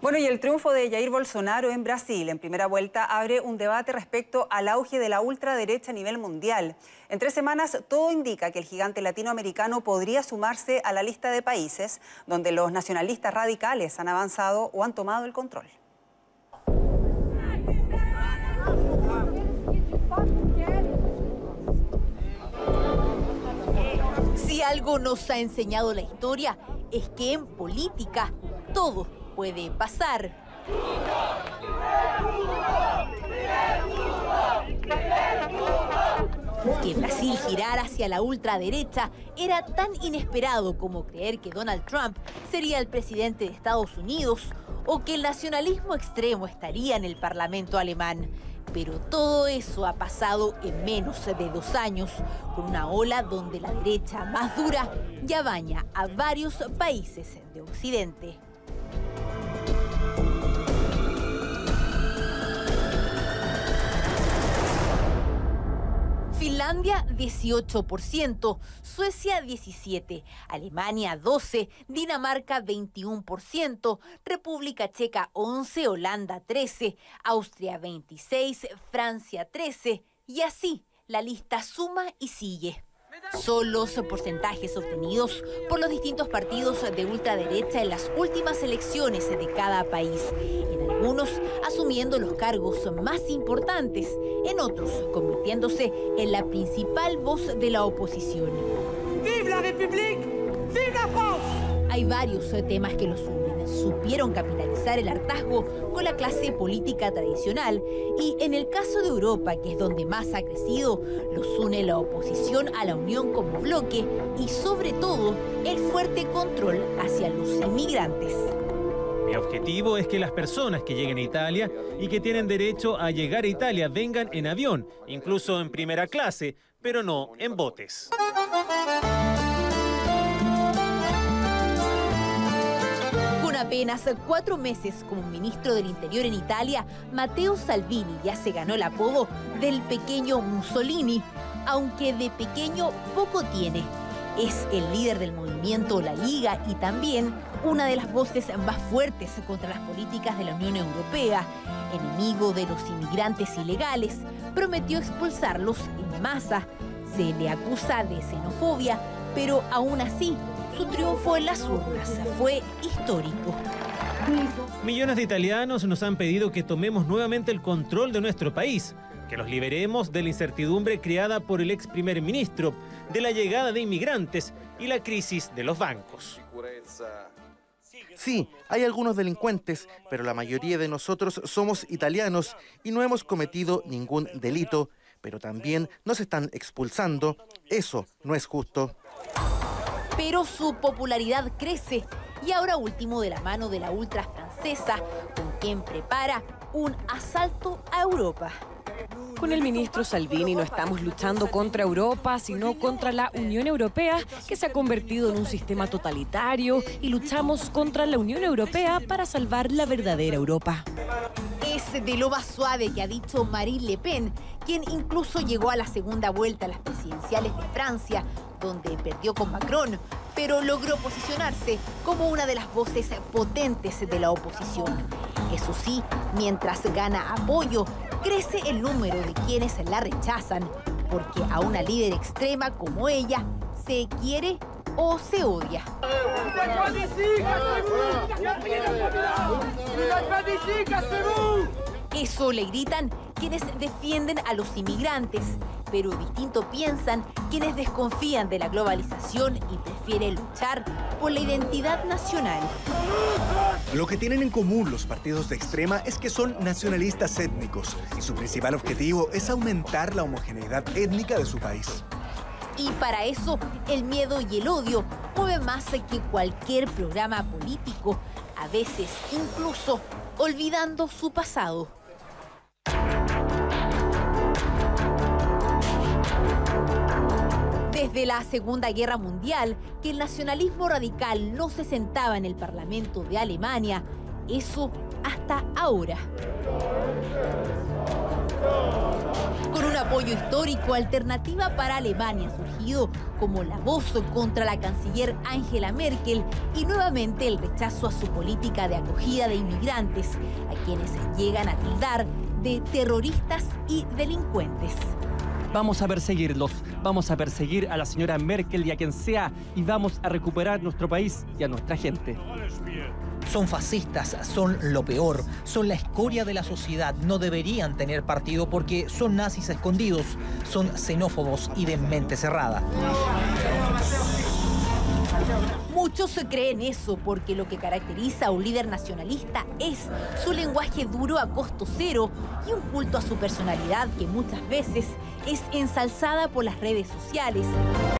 Bueno, y el triunfo de Jair Bolsonaro en Brasil en primera vuelta abre un debate respecto al auge de la ultraderecha a nivel mundial. En 3 semanas, todo indica que el gigante latinoamericano podría sumarse a la lista de países donde los nacionalistas radicales han avanzado o han tomado el control. Si algo nos ha enseñado la historia es que en política todo puede pasar. Que Brasil girara hacia la ultraderecha era tan inesperado como creer que Donald Trump sería el presidente de Estados Unidos o que el nacionalismo extremo estaría en el Parlamento alemán. Pero todo eso ha pasado en menos de 2 años, con una ola donde la derecha más dura ya baña a varios países de Occidente. Finlandia 18%, Suecia 17%, Alemania 12%, Dinamarca 21%, República Checa 11%, Holanda 13%, Austria 26%, Francia 13%, y así la lista suma y sigue. Son los porcentajes obtenidos por los distintos partidos de ultraderecha en las últimas elecciones de cada país, en algunos asumiendo los cargos más importantes, en otros convirtiéndose en la principal voz de la oposición. ¡Vive la République! ¡Vive la France! Hay varios temas que los unen. Supieron capitalizar el hartazgo con la clase política tradicional y en el caso de Europa, que es donde más ha crecido, los une la oposición a la Unión como bloque y sobre todo el fuerte control hacia los inmigrantes. Mi objetivo es que las personas que lleguen a Italia y que tienen derecho a llegar a Italia vengan en avión, incluso en primera clase, pero no en botes. Con apenas 4 meses como ministro del Interior en Italia, Matteo Salvini ya se ganó el apodo del pequeño Mussolini, aunque de pequeño poco tiene. Es el líder del movimiento La Liga y también una de las voces más fuertes contra las políticas de la Unión Europea. Enemigo de los inmigrantes ilegales, prometió expulsarlos en masa. Se le acusa de xenofobia, pero aún así, su triunfo en las urnas fue histórico. Millones de italianos nos han pedido que tomemos nuevamente el control de nuestro país, que los liberemos de la incertidumbre creada por el ex primer ministro, de la llegada de inmigrantes y la crisis de los bancos. Sí, hay algunos delincuentes, pero la mayoría de nosotros somos italianos y no hemos cometido ningún delito, pero también nos están expulsando. Eso no es justo. Pero su popularidad crece y ahora último de la mano de la ultra francesa, con quien prepara un asalto a Europa. Con el ministro Salvini no estamos luchando contra Europa, sino contra la Unión Europea, que se ha convertido en un sistema totalitario, y luchamos contra la Unión Europea para salvar la verdadera Europa. Es de lo más suave que ha dicho Marine Le Pen, quien incluso llegó a la segunda vuelta a las presidenciales de Francia, donde perdió con Macron, pero logró posicionarse como una de las voces potentes de la oposición. Eso sí, mientras gana apoyo, crece el número de quienes la rechazan, porque a una líder extrema como ella se quiere o se odia. Eso le gritan quienes defienden a los inmigrantes, pero distinto piensan quienes desconfían de la globalización y prefieren luchar por la identidad nacional. Lo que tienen en común los partidos de extrema es que son nacionalistas étnicos y su principal objetivo es aumentar la homogeneidad étnica de su país. Y para eso, el miedo y el odio mueven más que cualquier programa político, a veces incluso olvidando su pasado. Desde la Segunda Guerra Mundial, que el nacionalismo radical no se sentaba en el Parlamento de Alemania, Eso hasta ahora. Con un apoyo histórico, Alternativa para Alemania ha surgido como la voz contra la canciller Angela Merkel y nuevamente el rechazo a su política de acogida de inmigrantes, a quienes llegan a tildar de terroristas y delincuentes. Vamos a perseguirlos, vamos a perseguir a la señora Merkel y a quien sea y vamos a recuperar nuestro país y a nuestra gente. Son fascistas, son lo peor, son la escoria de la sociedad, no deberían tener partido porque son nazis escondidos, son xenófobos y de mente cerrada. Muchos se creen eso porque lo que caracteriza a un líder nacionalista es su lenguaje duro a costo cero y un culto a su personalidad que muchas veces es ensalzada por las redes sociales.